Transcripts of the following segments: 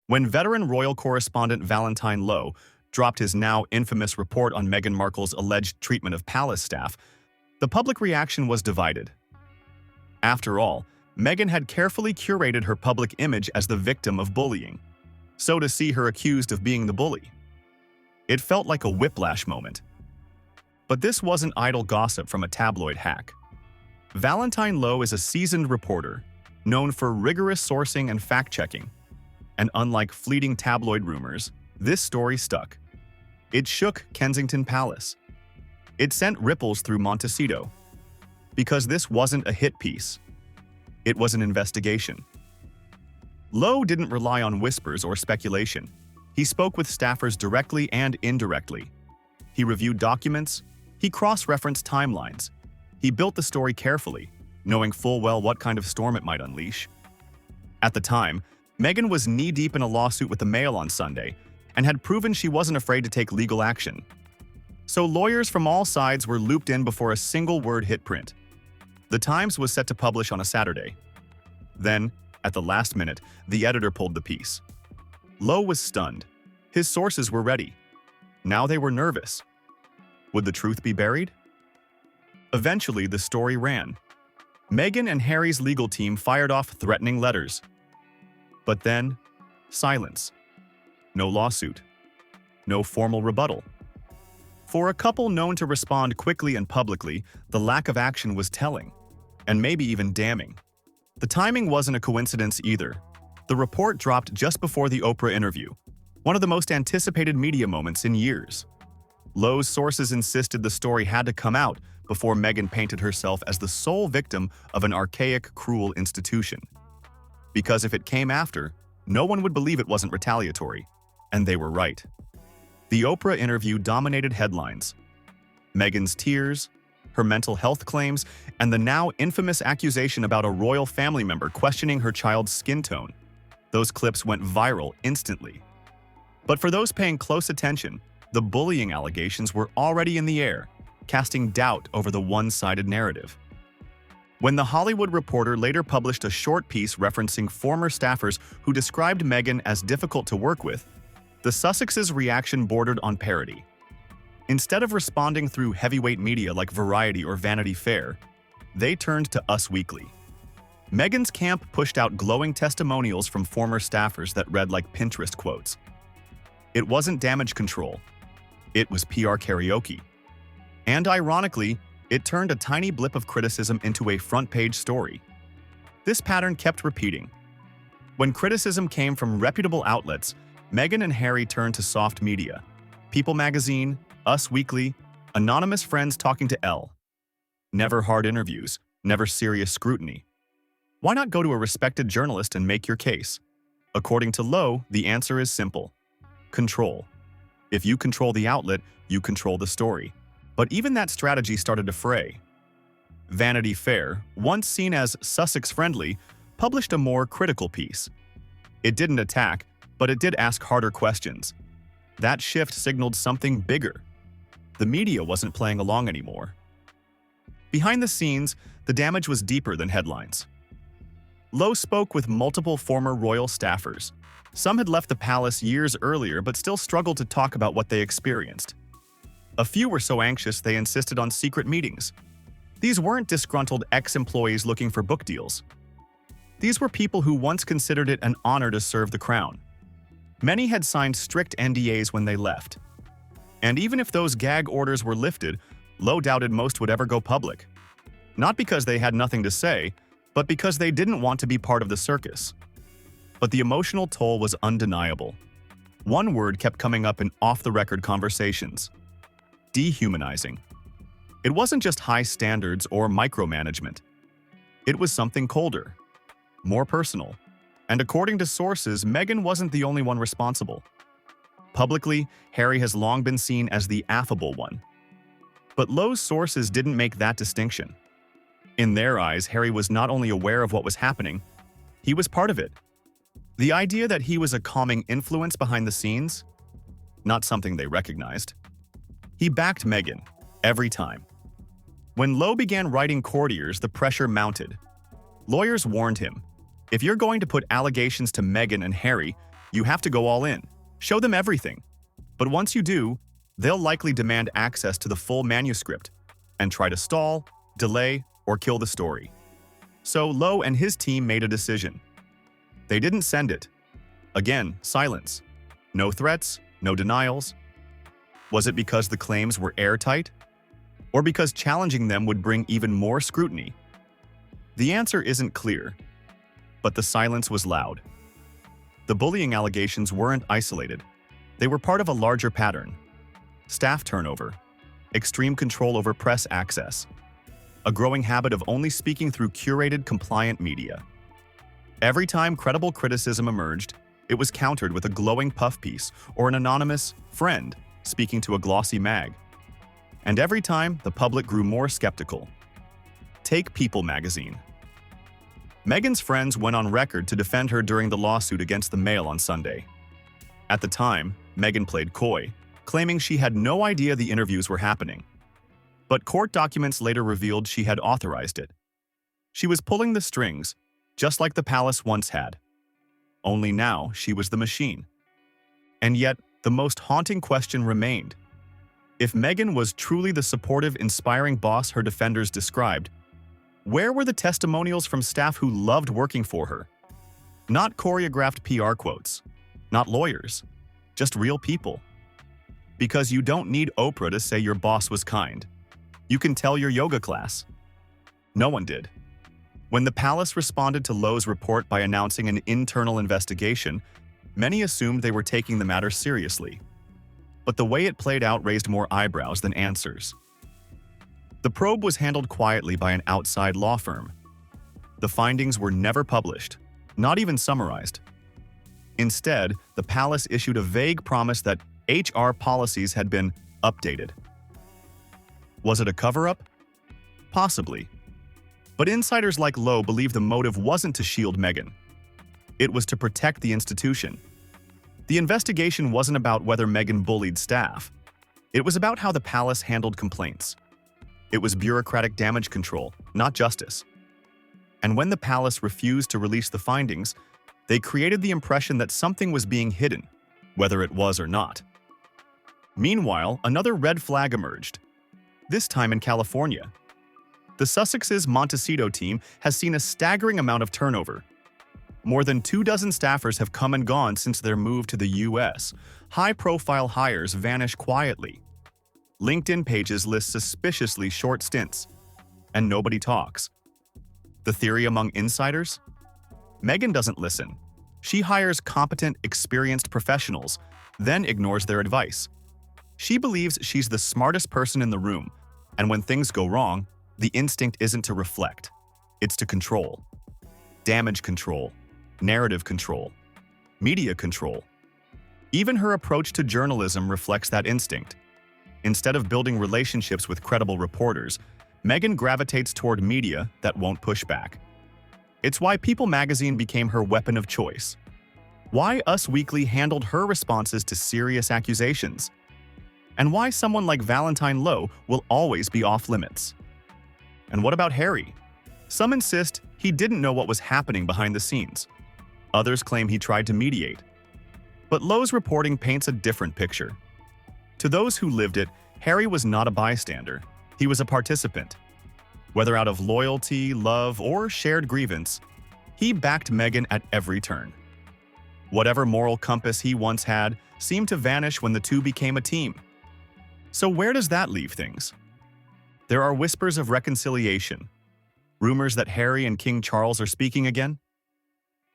When veteran royal correspondent Valentine Low dropped his now infamous report on Meghan Markle's alleged treatment of palace staff, the public reaction was divided. After all, Meghan had carefully curated her public image as the victim of bullying. So to see her accused of being the bully, it felt like a whiplash moment. But this wasn't idle gossip from a tabloid hack. Valentine Low is a seasoned reporter, known for rigorous sourcing and fact-checking. And unlike fleeting tabloid rumors, this story stuck. It shook Kensington Palace. It sent ripples through Montecito. Because this wasn't a hit piece. It was an investigation. Low didn't rely on whispers or speculation. He spoke with staffers directly and indirectly. He reviewed documents. He cross-referenced timelines. He built the story carefully, knowing full well what kind of storm it might unleash. At the time, Meghan was knee-deep in a lawsuit with the Mail on Sunday and had proven she wasn't afraid to take legal action. So lawyers from all sides were looped in before a single-word hit print. The Times was set to publish on a Saturday. Then, at the last minute, the editor pulled the piece. Low was stunned. His sources were ready. Now they were nervous. Would the truth be buried? Eventually, the story ran. Meghan and Harry's legal team fired off threatening letters. But then, silence. No lawsuit. No formal rebuttal. For a couple known to respond quickly and publicly, the lack of action was telling, and maybe even damning. The timing wasn't a coincidence either. The report dropped just before the Oprah interview, one of the most anticipated media moments in years. Low's sources insisted the story had to come out before Meghan painted herself as the sole victim of an archaic, cruel institution. Because if it came after, no one would believe it wasn't retaliatory, and they were right. The Oprah interview dominated headlines. Meghan's tears, her mental health claims, and the now infamous accusation about a royal family member questioning her child's skin tone. Those clips went viral instantly. But for those paying close attention, the bullying allegations were already in the air, casting doubt over the one-sided narrative. When The Hollywood Reporter later published a short piece referencing former staffers who described Meghan as difficult to work with, the Sussexes' reaction bordered on parody. Instead of responding through heavyweight media like Variety or Vanity Fair, they turned to Us Weekly. Meghan's camp pushed out glowing testimonials from former staffers that read like Pinterest quotes. It wasn't damage control. It was PR karaoke. And ironically, it turned a tiny blip of criticism into a front-page story. This pattern kept repeating. When criticism came from reputable outlets, Meghan and Harry turned to soft media. People Magazine, Us Weekly, anonymous friends talking to Elle. Never hard interviews, never serious scrutiny. Why not go to a respected journalist and make your case? According to Low, the answer is simple. Control. If you control the outlet, you control the story. But even that strategy started to fray. Vanity Fair, once seen as Sussex-friendly, published a more critical piece. It didn't attack, but it did ask harder questions. That shift signaled something bigger. The media wasn't playing along anymore. Behind the scenes, the damage was deeper than headlines. Low spoke with multiple former royal staffers. Some had left the palace years earlier but still struggled to talk about what they experienced. A few were so anxious they insisted on secret meetings. These weren't disgruntled ex-employees looking for book deals. These were people who once considered it an honor to serve the crown. Many had signed strict NDAs when they left. And even if those gag orders were lifted, Low doubted most would ever go public. Not because they had nothing to say, but because they didn't want to be part of the circus. But the emotional toll was undeniable. One word kept coming up in off-the-record conversations. Dehumanizing. It wasn't just high standards or micromanagement. It was something colder, more personal. And according to sources, Meghan wasn't the only one responsible. Publicly, Harry has long been seen as the affable one. But Low's sources didn't make that distinction. In their eyes, Harry was not only aware of what was happening, he was part of it. The idea that he was a calming influence behind the scenes? Not something they recognized. He backed Meghan, every time. When Low began writing courtiers, the pressure mounted. Lawyers warned him, if you're going to put allegations to Meghan and Harry, You have to go all in. Show them everything. But once you do, they'll likely demand access to the full manuscript and try to stall, delay, or kill the story. So Low and his team made a decision. They didn't send it. Again, silence. No threats, no denials. Was it because the claims were airtight? Or because challenging them would bring even more scrutiny? The answer isn't clear, but the silence was loud. The bullying allegations weren't isolated. They were part of a larger pattern. Staff turnover, extreme control over press access, a growing habit of only speaking through curated, compliant media. Every time credible criticism emerged, it was countered with a glowing puff piece or an anonymous friend speaking to a glossy mag. And every time, the public grew more skeptical. Take People magazine. Meghan's friends went on record to defend her during the lawsuit against the Mail on Sunday. At the time, Meghan played coy, claiming she had no idea the interviews were happening. But court documents later revealed she had authorized it. She was pulling the strings, just like the palace once had. Only now she was the machine. And yet, the most haunting question remained. If Meghan was truly the supportive, inspiring boss her defenders described, where were the testimonials from staff who loved working for her? Not choreographed PR quotes, not lawyers, just real people. Because you don't need Oprah to say your boss was kind. You can tell your yoga class. No one did. When the palace responded to Low's report by announcing an internal investigation, many assumed they were taking the matter seriously. But the way it played out raised more eyebrows than answers. The probe was handled quietly by an outside law firm. The findings were never published, not even summarized. Instead, the palace issued a vague promise that HR policies had been updated. Was it a cover-up? Possibly. But insiders like Low believe the motive wasn't to shield Meghan. It was to protect the institution. The investigation wasn't about whether Meghan bullied staff. It was about how the palace handled complaints. It was bureaucratic damage control, not justice. And when the palace refused to release the findings, they created the impression that something was being hidden, whether it was or not. Meanwhile, another red flag emerged, this time in California. The Sussexes Montecito team has seen a staggering amount of turnover. More than 24 staffers have come and gone since their move to the U.S. High-profile hires vanish quietly. LinkedIn pages list suspiciously short stints, and nobody talks. The theory among insiders? Meghan doesn't listen. She hires competent, experienced professionals, then ignores their advice. She believes she's the smartest person in the room, and when things go wrong, the instinct isn't to reflect. It's to control. Damage control, narrative control, media control. Even her approach to journalism reflects that instinct. Instead of building relationships with credible reporters, Meghan gravitates toward media that won't push back. It's why People magazine became her weapon of choice. Why Us Weekly handled her responses to serious accusations. And why someone like Valentine Low will always be off-limits. And what about Harry? Some insist he didn't know what was happening behind the scenes. Others claim he tried to mediate. But Low's reporting paints a different picture. To those who lived it, Harry was not a bystander. He was a participant. Whether out of loyalty, love, or shared grievance, he backed Meghan at every turn. Whatever moral compass he once had seemed to vanish when the two became a team. So where does that leave things? There are whispers of reconciliation, rumors that Harry and King Charles are speaking again.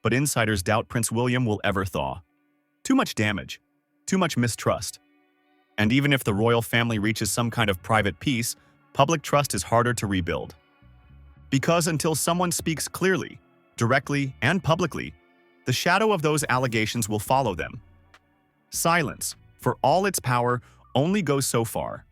But insiders doubt Prince William will ever thaw. Too much damage, too much mistrust. And even if the royal family reaches some kind of private peace, public trust is harder to rebuild. Because until someone speaks clearly, directly, and publicly, the shadow of those allegations will follow them. Silence, for all its power, only goes so far.